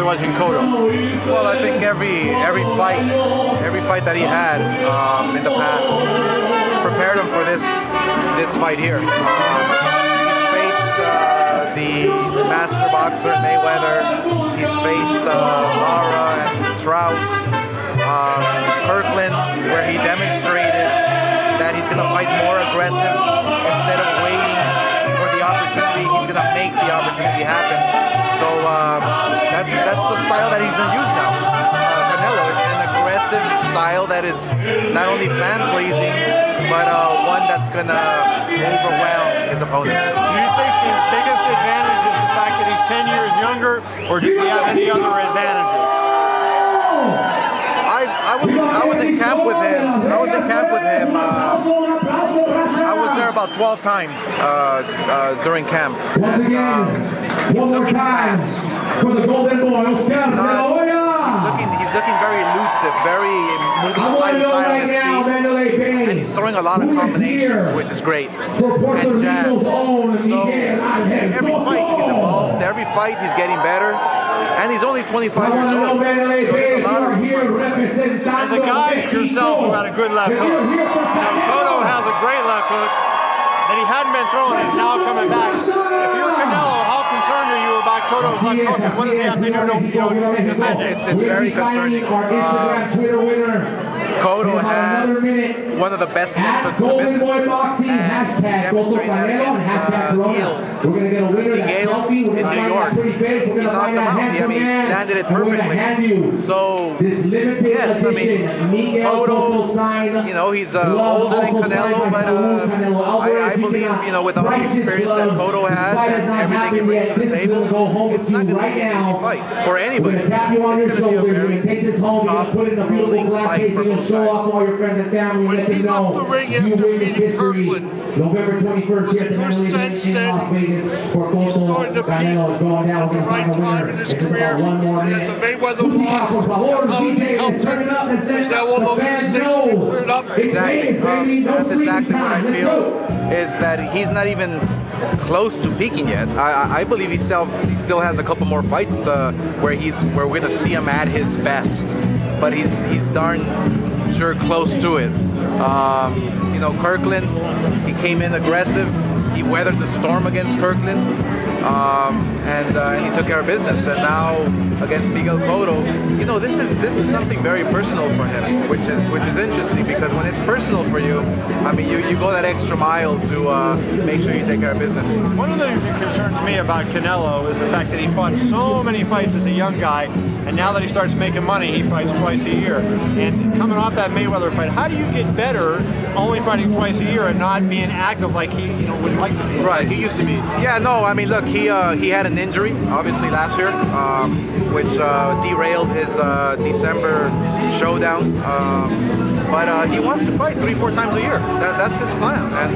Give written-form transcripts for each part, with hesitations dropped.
there was in Cotto? Well, I think every fight that he had in the past prepared him for this fight here. He's faced the master boxer Mayweather. He's faced Lara and Trout, Kirkland, where he demonstrated that he's going to fight more aggressive instead of waiting for the opportunity. He's going to make the opportunity happen. So that's the style that he's going to use now. Canelo, it's an aggressive style that is not only fan-pleasing, but one that's going to overwhelm his opponents. Do you think his biggest advantage is the fact that he's 10 years younger, or does he have any other advantages? I was in camp with him. I was there about 12 times during camp. And, he's looking fast. He's looking very elusive, very moving side to side on his feet, and he's throwing a lot of combinations, which is great, and jabs. So every fight he's evolved, every fight he's getting better, and he's only 25 years old, so there's a lot of room for improvement. As a guy yourself who had a good left hook, Cotto has a great left hook that he hadn't been throwing, is now coming back. If you're Canelo, how concerned are you about Cotto's left hook, and what does he have to do to defend it? It's very concerning. Cotto has one of the best left hooks in the business, and demonstrated that against Gale in New York. He knocked him out. I mean, he landed it perfectly. So, yes, I mean, Cotto, you know, he's older than Canelo, but I believe, you know, with all the experience that Cotto has and everything he brings to the table, it's not going to be an easy fight for anybody. It's going to be a very tough, grueling fight for both sides. When he left the ring after beating Kirkland, was it your sense that he started to peak at the right time in his career, and that the Mayweather loss probably helped him? Is that one of those mistakes to be cleared up? Exactly. That's exactly what I feel, is that he's not even close to peaking yet. I believe he still has a couple more fights where we're going to see him at his best, but he's darn sure close to it. You know, Kirkland, he came in aggressive. He weathered the storm against Kirkland, and he took care of business. And now against Miguel Cotto, you know, this is something very personal for him, which is interesting, because when it's personal for you, I mean, you go that extra mile to make sure you take care of business. One of the things that concerns me about Canelo is the fact that he fought so many fights as a young guy, and now that he starts making money, he fights twice a year. And coming off that Mayweather fight, how do you get better only fighting twice a year and not being active like he would like to be, right, like he used to be? Yeah, no, I mean, look, he had an injury, obviously, last year, which derailed his December showdown. But he wants to fight 3-4 times a year. That's his plan. And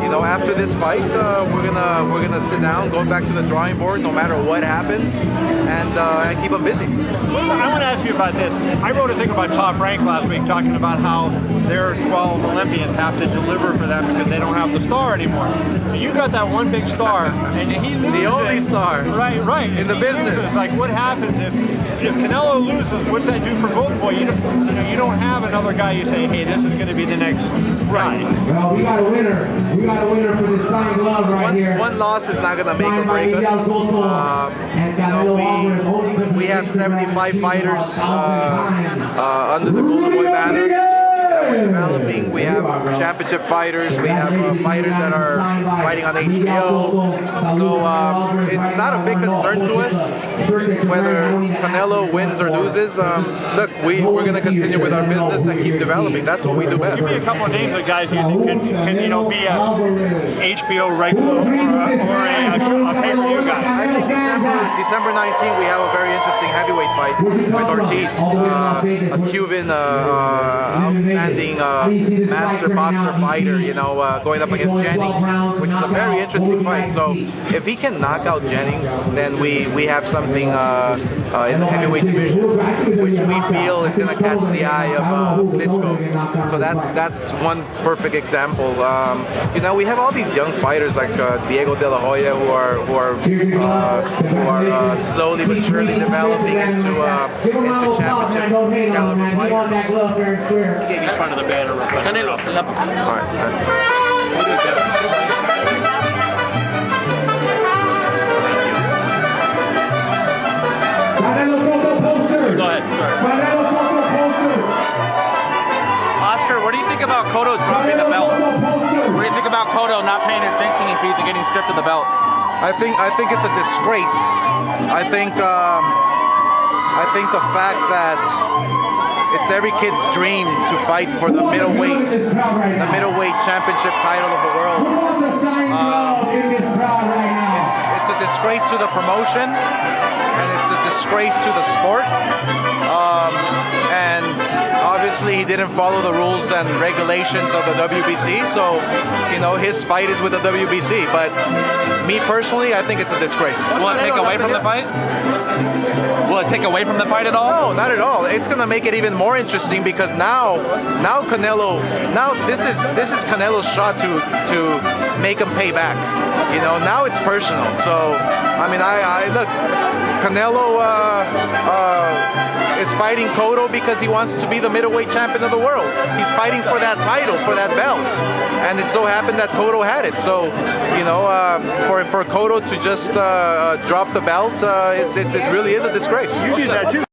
you know, after this fight, we're gonna sit down, go back to the drawing board, no matter what happens, and keep him busy. I want to ask you about this. I wrote a thing about Top Rank last week, talking about how their 12 Olympians have to deliver for them because they don't have the star anymore. So you got that one big star, and he loses. The only star. Right. In the business. Loses. Like, what happens if Canelo loses? What's that do for Golden Boy? You don't have another guy you say, hey, this is going to be the next guy. Well, we got a winner. We got a winner for this signed glove right here. One loss is not going to make or break us. You know, we have 75 fighters under the Golden Boy banner that we're developing. We have championship fighters. We have fighters that are fighting on HBO. So it's not a big concern to us whether Canelo wins or loses. Look, we're going to continue with our business and keep developing. That's what we do best. Give me a couple of names of guys you think can be a HBO regular or a pay-per-view guy. I think December 19th we have a very interesting heavyweight fight with Ortiz, a Cuban outstanding master boxer fighter, you know, going up against Jennings, which is a very interesting fight. So if he can knock out Jennings, then we have something in the heavyweight division which we feel is going to catch the eye of Klitschko. So that's one perfect example. You know, we have all these young fighters like Diego De La Hoya who are slowly but surely developing into championship caliber fighters. Get in front of the banner. Canelo. All right. Go ahead, sorry. Oscar, what do you think about Cotto dropping the belt? What do you think about Cotto not paying his sanctioning fees and getting stripped of the belt? I think it's a disgrace. I think the fact that it's every kid's dream to fight for the middleweight championship title of the world. It's a disgrace to the promotion, and it's a disgrace to the sport. And obviously he didn't follow the rules and regulations of the WBC, so you know his fight is with the WBC. But me personally, I think it's a disgrace. Will it take away from the fight? Will it take away from the fight at all? No, not at all. It's gonna make it even more interesting because now Canelo, this is Canelo's shot to make him pay back. You know, now it's personal. So I mean, I look, Canelo is fighting Cotto because he wants to be the middleweight champion of the world. He's fighting for that title, for that belt, and it so happened that Cotto had it. So you know, for Cotto to just drop the belt, it really is a disgrace. You did that too.